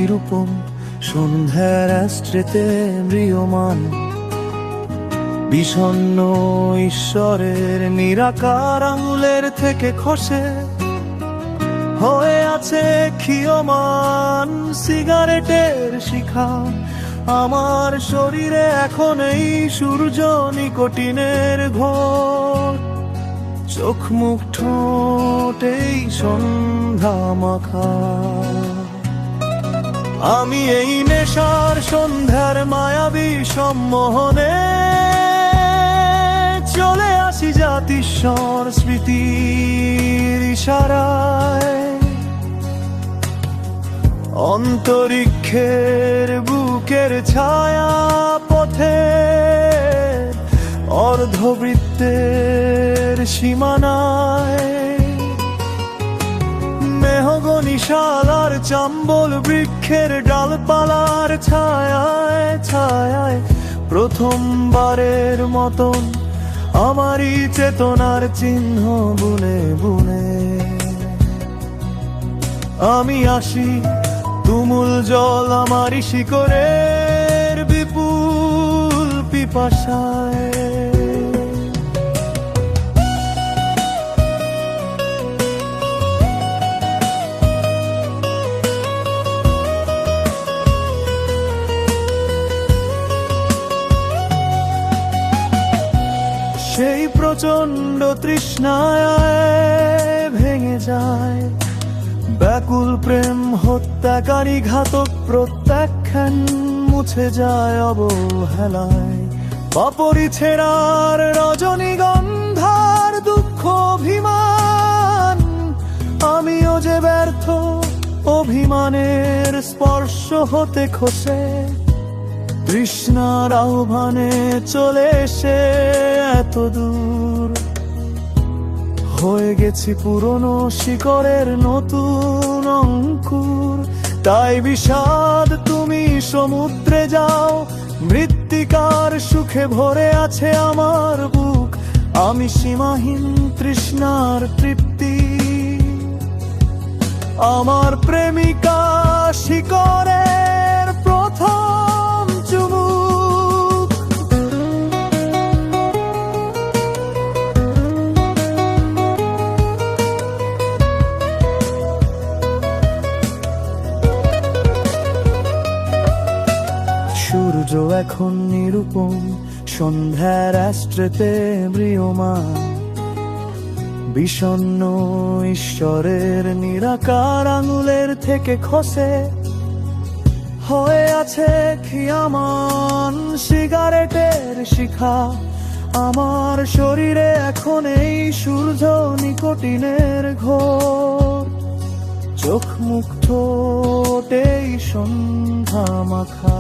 নিরূপম সন্ধ্যার রাষ্ট্রেতে ম্রিয়মান, বিষণ্ণ ঈশ্বরের নিরাকার আঙুলের থেকে খসে হয়ে আছে ক্ষীয়মান সিগারেটের শিখা। আমার শরীরে এখন এই সূর্য নিকোটিনের ঘোর, চোখ মুখ ঠোঁটেই সন্ধ্যা মাখা। আমি এই নেশার সন্ধ্যার মায়াবী সম্মোহনে চলে আসি জাতিস্বর স্মৃতির ইশারায়। অন্তরিক্ষের বুকের ছায়া পথে অর্ধবৃত্তের সীমানায়, মেহগনি শালার চাম্বল বৃক্ষের ডালপালার ছায়ায় ছায়ায় প্রথমবারের মতন আমারই চেতনার চিহ্ন বুনে বুনে আমি আসি। তুমুল জল আমারই শিকড়ের বিপুল পিপাসায়। সেই প্রচণ্ড তৃষ্ণায় ভেঙে যায় ব্যাকুল প্রেম, হত্যাকারী ঘাতক প্রত্যাখ্যান মুছে যায় অবহেলায়। পাপড়ি ছেঁড়ার রজনীগন্ধার দুঃখ অভিমান, আমিও যে ব্যর্থ অভিমানের স্পর্শ হতে খসে। তৃষ্ণার আহ্বানে চলে এসে এত দূর হয়ে গেছি পুরনো শিকড়ের নতুন অঙ্কুর। তাই বিষাদ তুমি সমুদ্রে যাও, মৃত্তিকার সুখে ভরে আছে আমার বুক। আমি সীমাহীন তৃষ্ণার তৃপ্তি, আমার প্রেমিকা শিকড়ের প্রথম চুমুক। সূর্য এখন নিরূপম সন্ধ্যার রাষ্ট্রেতে ম্রিয়মান, বিষণ্ণ ঈশ্বরের নিরাকার আঙুলের থেকে খসে হয়ে আছে ক্ষীয়মান সিগারেটের শিখা। আমার শরীরে এখন এই সূর্য নিকোটিনের ঘোর, চোখ মুখ ঠোঁটেই সন্ধ্যা মাখা।